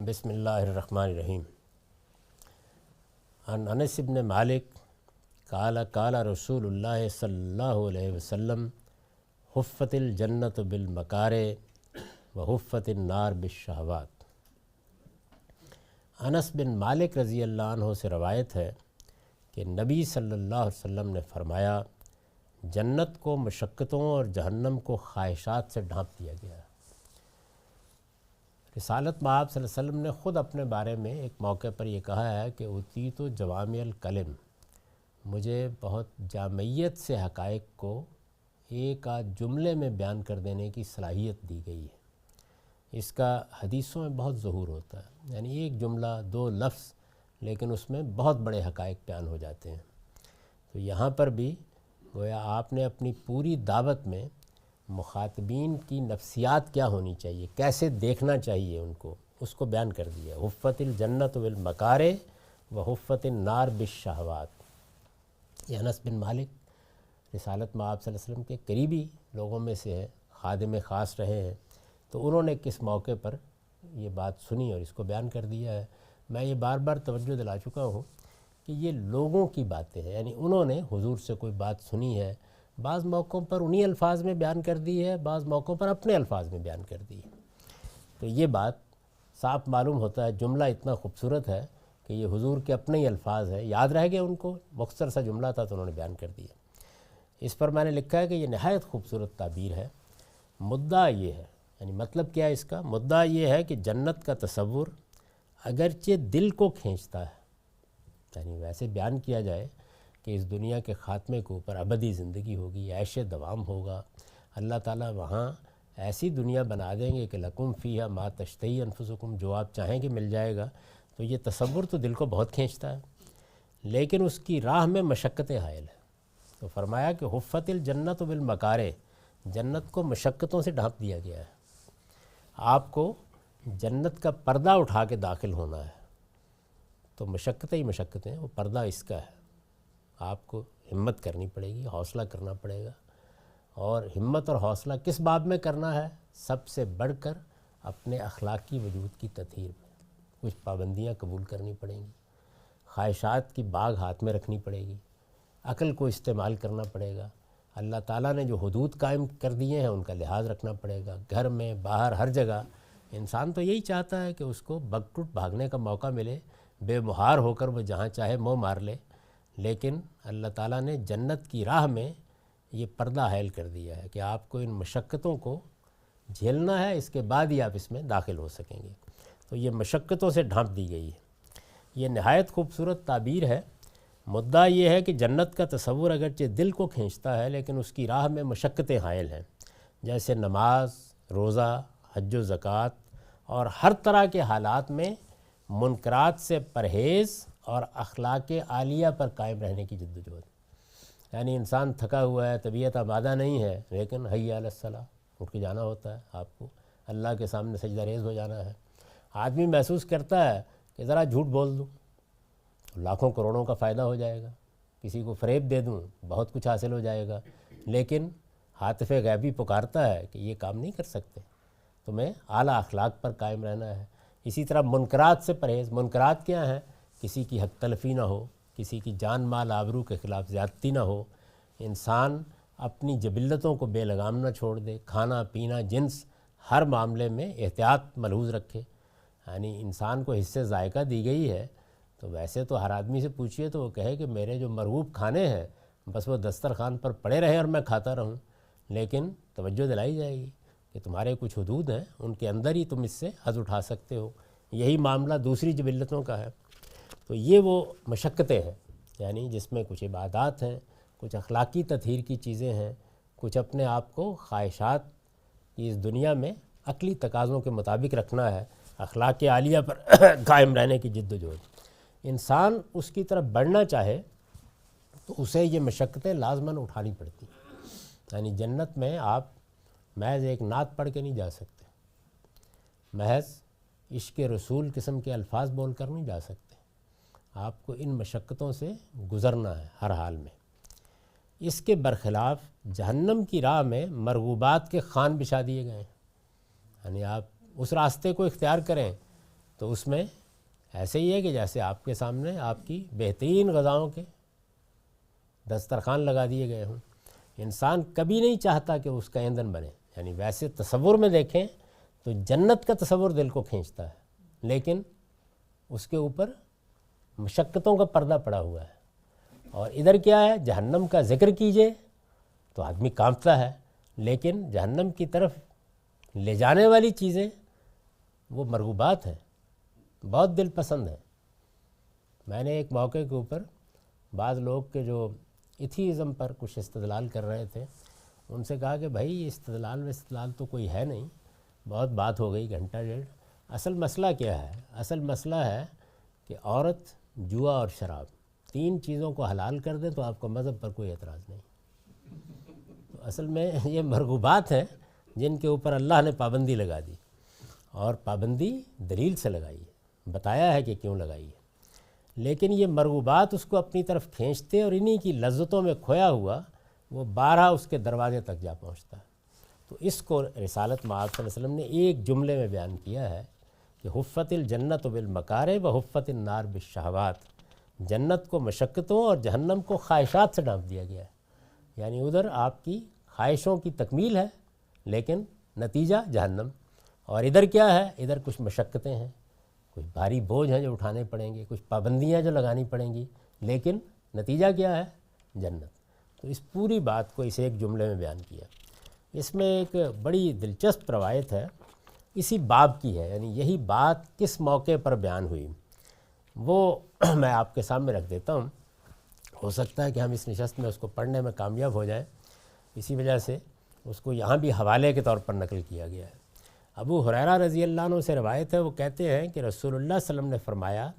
بسم اللہ الرحمن الرحیم۔ عن انس بن مالک قال قال رسول اللہ صلی اللہ علیہ وسلم حفت الجنت بالمکارہ وحفت النار بالشہوات۔ انس بن مالک رضی اللہ عنہ سے روایت ہے کہ نبی صلی اللہ علیہ وسلم نے فرمایا، جنت کو مشقتوں اور جہنم کو خواہشات سے ڈھانپ دیا گیا ہے۔ رسالت مآب صلی اللہ علیہ وسلم نے خود اپنے بارے میں ایک موقع پر یہ کہا ہے کہ اوتیت جوامع الکلم، مجھے بہت جامعیت سے حقائق کو ایک آدھ جملے میں بیان کر دینے کی صلاحیت دی گئی ہے۔ اس کا حدیثوں میں بہت ظہور ہوتا ہے، یعنی ایک جملہ دو لفظ لیکن اس میں بہت بڑے حقائق بیان ہو جاتے ہیں۔ تو یہاں پر بھی گویا آپ نے اپنی پوری دعوت میں مخاطبین کی نفسیات کیا ہونی چاہیے، کیسے دیکھنا چاہیے ان کو، اس کو بیان کر دیا۔ حفت الجنت بالمکارہ وحفت النار بالشہوات۔ یہ انس بن مالک رسالت مآب صلی اللہ علیہ وسلم کے قریبی لوگوں میں سے ہے، خادم خاص رہے ہیں، تو انہوں نے کس موقع پر یہ بات سنی اور اس کو بیان کر دیا ہے۔ میں یہ بار بار توجہ دلا چکا ہوں کہ یہ لوگوں کی باتیں ہیں، یعنی انہوں نے حضور سے کوئی بات سنی ہے، بعض موقعوں پر انہی الفاظ میں بیان کر دی ہے، بعض موقعوں پر اپنے الفاظ میں بیان کر دی ہے۔ تو یہ بات صاف معلوم ہوتا ہے، جملہ اتنا خوبصورت ہے کہ یہ حضور کے اپنے ہی الفاظ ہیں، یاد رہ گئے ان کو، مختصر سا جملہ تھا تو انہوں نے بیان کر دیا۔ اس پر میں نے لکھا ہے کہ یہ نہایت خوبصورت تعبیر ہے۔ مدعا یہ ہے، یعنی مطلب کیا ہے اس کا؟ مدعا یہ ہے کہ جنت کا تصور اگرچہ دل کو کھینچتا ہے، یعنی ویسے بیان کیا جائے کہ اس دنیا کے خاتمے کے اوپر ابدی زندگی ہوگی، عیش دوام ہوگا، اللہ تعالیٰ وہاں ایسی دنیا بنا دیں گے کہ لکم فیہا ما تشتہی انفسکم، جو آپ چاہیں کہ مل جائے گا۔ تو یہ تصور تو دل کو بہت کھینچتا ہے، لیکن اس کی راہ میں مشقتیں حائل ہیں۔ تو فرمایا کہ حفت الجنت بالمکارہ، جنت کو مشقتوں سے ڈھانپ دیا گیا ہے۔ آپ کو جنت کا پردہ اٹھا کے داخل ہونا ہے، تو مشقتیں ہی مشقتیں ہیں، وہ پردہ اس کا ہے۔ آپ کو ہمت کرنی پڑے گی، حوصلہ کرنا پڑے گا، اور ہمت اور حوصلہ کس باب میں کرنا ہے؟ سب سے بڑھ کر اپنے اخلاقی وجود کی تطہیر میں کچھ پابندیاں قبول کرنی پڑیں گی، خواہشات کی باغ ہاتھ میں رکھنی پڑے گی، عقل کو استعمال کرنا پڑے گا، اللہ تعالیٰ نے جو حدود قائم کر دیے ہیں ان کا لحاظ رکھنا پڑے گا، گھر میں باہر ہر جگہ۔ انسان تو یہی چاہتا ہے کہ اس کو بگٹوٹ بھاگنے کا موقع ملے، بے مہار ہو کر وہ جہاں چاہے منہ مار لے، لیکن اللہ تعالیٰ نے جنت کی راہ میں یہ پردہ حائل کر دیا ہے کہ آپ کو ان مشقتوں کو جھیلنا ہے، اس کے بعد ہی آپ اس میں داخل ہو سکیں گے۔ تو یہ مشقتوں سے ڈھانپ دی گئی ہے۔ یہ نہایت خوبصورت تعبیر ہے۔ مدعا یہ ہے کہ جنت کا تصور اگرچہ دل کو کھینچتا ہے، لیکن اس کی راہ میں مشقتیں حائل ہیں، جیسے نماز، روزہ، حج و زکوٰۃ، اور ہر طرح کے حالات میں منکرات سے پرہیز اور اخلاق عالیہ پر قائم رہنے کی جدوجہد۔ یعنی انسان تھکا ہوا ہے، طبیعت آمادہ نہیں ہے، لیکن حی علی الصلاۃ، اٹھ کے جانا ہوتا ہے، آپ کو اللہ کے سامنے سجدہ ریز ہو جانا ہے۔ آدمی محسوس کرتا ہے کہ ذرا جھوٹ بول دوں لاکھوں کروڑوں کا فائدہ ہو جائے گا، کسی کو فریب دے دوں بہت کچھ حاصل ہو جائے گا، لیکن عاطف غیبی پکارتا ہے کہ یہ کام نہیں کر سکتے، تمہیں اعلیٰ اخلاق پر قائم رہنا ہے۔ اسی طرح منکرات سے پرہیز۔ منکرات کیا ہیں؟ کسی کی حق تلفی نہ ہو، کسی کی جان مال آبرو کے خلاف زیادتی نہ ہو، انسان اپنی جبلتوں کو بے لگام نہ چھوڑ دے، کھانا پینا جنس ہر معاملے میں احتیاط ملحوظ رکھے۔ یعنی انسان کو حصے ذائقہ دی گئی ہے، تو ویسے تو ہر آدمی سے پوچھئے تو وہ کہے کہ میرے جو مرغوب کھانے ہیں بس وہ دسترخوان پر پڑے رہے اور میں کھاتا رہوں، لیکن توجہ دلائی جائے گی کہ تمہارے کچھ حدود ہیں، ان کے اندر ہی تم اس سے حظ اٹھا سکتے ہو۔ یہی معاملہ دوسری جبلتوں کا ہے۔ تو یہ وہ مشقتیں ہیں، یعنی جس میں کچھ عبادات ہیں، کچھ اخلاقی تطہیر کی چیزیں ہیں، کچھ اپنے آپ کو خواہشات کی اس دنیا میں عقلی تقاضوں کے مطابق رکھنا ہے، اخلاق عالیہ پر قائم رہنے کی جد و جہد۔ انسان اس کی طرف بڑھنا چاہے تو اسے یہ مشقتیں لازماً اٹھانی پڑتی ہیں۔ یعنی جنت میں آپ محض ایک نعت پڑھ کے نہیں جا سکتے، محض عشق رسول قسم کے الفاظ بول کر نہیں جا سکتے، آپ کو ان مشقتوں سے گزرنا ہے ہر حال میں۔ اس کے برخلاف جہنم کی راہ میں مرغوبات کے خوان بچھا دیے گئے ہیں، یعنی آپ اس راستے کو اختیار کریں تو اس میں ایسے ہی ہے کہ جیسے آپ کے سامنے آپ کی بہترین غذاؤں کے دسترخوان لگا دیے گئے ہوں۔ انسان کبھی نہیں چاہتا کہ اس کا ایندھن بنے، یعنی ویسے تصور میں دیکھیں تو جنت کا تصور دل کو کھینچتا ہے، لیکن اس کے اوپر مشقتوں کا پردہ پڑا ہوا ہے۔ اور ادھر کیا ہے، جہنم کا ذکر کیجئے تو آدمی کانپتا ہے، لیکن جہنم کی طرف لے جانے والی چیزیں وہ مرغوبات ہیں، بہت دل پسند ہیں۔ میں نے ایک موقع کے اوپر بعض لوگ کے جو ایتھیزم پر کچھ استدلال کر رہے تھے، ان سے کہا کہ بھائی استدلال تو کوئی ہے نہیں، بہت بات ہو گئی گھنٹہ ڈیڑھ۔ اصل مسئلہ کیا ہے؟ اصل مسئلہ ہے کہ عورت، جوا اور شراب، 3 چیزوں کو حلال کر دیں تو آپ کو مذہب پر کوئی اعتراض نہیں۔ تو اصل میں یہ مرغوبات ہیں جن کے اوپر اللہ نے پابندی لگا دی، اور پابندی دلیل سے لگائی ہے، بتایا ہے کہ کیوں لگائی ہے۔ لیکن یہ مرغوبات اس کو اپنی طرف کھینچتے اور انہی کی لذتوں میں کھویا ہوا وہ بارہا اس کے دروازے تک جا پہنچتا ہے۔ تو اس کو رسالت مآب صلی اللہ علیہ وسلم نے ایک جملے میں بیان کیا ہے کہ حفت الجنت بالمکارہ و حفت النار بالشہوات، جنت کو مشقتوں اور جہنم کو خواہشات سے ڈھانپ دیا گیا ہے، یعنی ادھر آپ کی خواہشوں کی تکمیل ہے لیکن نتیجہ جہنم، اور ادھر کیا ہے، ادھر کچھ مشقتیں ہیں، کچھ بھاری بوجھ ہیں جو اٹھانے پڑیں گے، کچھ پابندیاں جو لگانی پڑیں گی، لیکن نتیجہ کیا ہے، جنت۔ تو اس پوری بات کو اس ایک جملے میں بیان کیا۔ اس میں ایک بڑی دلچسپ روایت ہے، اسی باب کی ہے، یعنی یہی بات کس موقع پر بیان ہوئی وہ میں آپ کے سامنے رکھ دیتا ہوں۔ ہو سکتا ہے کہ ہم اس نشست میں اس کو پڑھنے میں کامیاب ہو جائیں، اسی وجہ سے اس کو یہاں بھی حوالے کے طور پر نقل کیا گیا ہے۔ ابو ہریرہ رضی اللہ عنہ سے روایت ہے، وہ کہتے ہیں کہ رسول اللہ صلی اللہ علیہ وسلم نے فرمایا،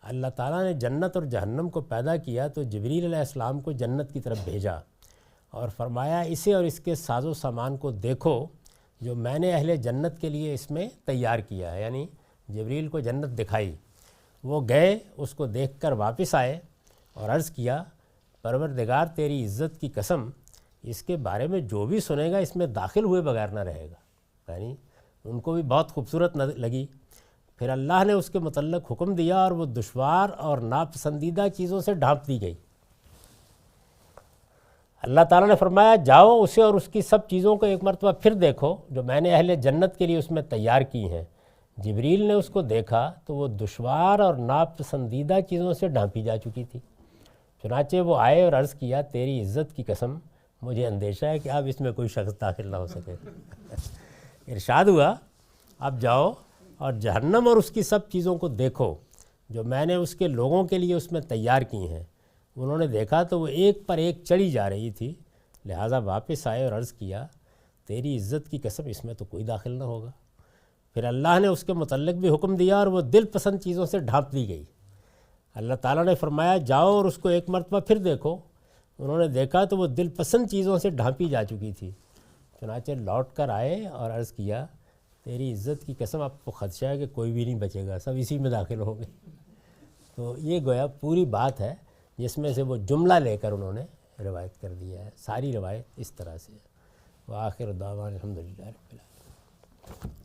اللہ تعالیٰ نے جنت اور جہنم کو پیدا کیا تو جبریل علیہ السلام کو جنت کی طرف بھیجا اور فرمایا اسے اور اس کے ساز و سامان کو دیکھو جو میں نے اہل جنت کے لیے اس میں تیار کیا ہے، یعنی جبریل کو جنت دکھائی۔ وہ گئے، اس کو دیکھ کر واپس آئے اور عرض کیا، پروردگار تیری عزت کی قسم، اس کے بارے میں جو بھی سنے گا اس میں داخل ہوئے بغیر نہ رہے گا، یعنی ان کو بھی بہت خوبصورت لگی۔ پھر اللہ نے اس کے متعلق حکم دیا اور وہ دشوار اور ناپسندیدہ چیزوں سے ڈھانپ دی گئی۔ اللہ تعالیٰ نے فرمایا، جاؤ اسے اور اس کی سب چیزوں کو ایک مرتبہ پھر دیکھو جو میں نے اہل جنت کے لیے اس میں تیار کی ہیں۔ جبریل نے اس کو دیکھا تو وہ دشوار اور ناپسندیدہ چیزوں سے ڈھانپی جا چکی تھی۔ چنانچہ وہ آئے اور عرض کیا، تیری عزت کی قسم مجھے اندیشہ ہے کہ اب اس میں کوئی شخص داخل نہ ہو سکے۔ ارشاد ہوا، اب جاؤ اور جہنم اور اس کی سب چیزوں کو دیکھو جو میں نے اس کے لوگوں کے لیے اس میں تیار کی ہیں۔ انہوں نے دیکھا تو وہ ایک پر ایک چڑھی جا رہی تھی، لہٰذا واپس آئے اور عرض کیا، تیری عزت کی قسم اس میں تو کوئی داخل نہ ہوگا۔ پھر اللہ نے اس کے متعلق بھی حکم دیا اور وہ دل پسند چیزوں سے ڈھانپ دی گئی۔ اللہ تعالیٰ نے فرمایا، جاؤ اور اس کو ایک مرتبہ پھر دیکھو۔ انہوں نے دیکھا تو وہ دل پسند چیزوں سے ڈھانپی جا چکی تھی۔ چنانچہ لوٹ کر آئے اور عرض کیا، تیری عزت کی قسم آپ کو خدشہ ہے کہ کوئی بھی نہیں بچے گا، سب اسی میں داخل ہوں گے۔ تو یہ گویا پوری بات ہے جس میں سے وہ جملہ لے کر انہوں نے روایت کر دیا ہے۔ ساری روایت اس طرح سے ہے۔ وآخر دعوانا الحمدللہ رب العالمین۔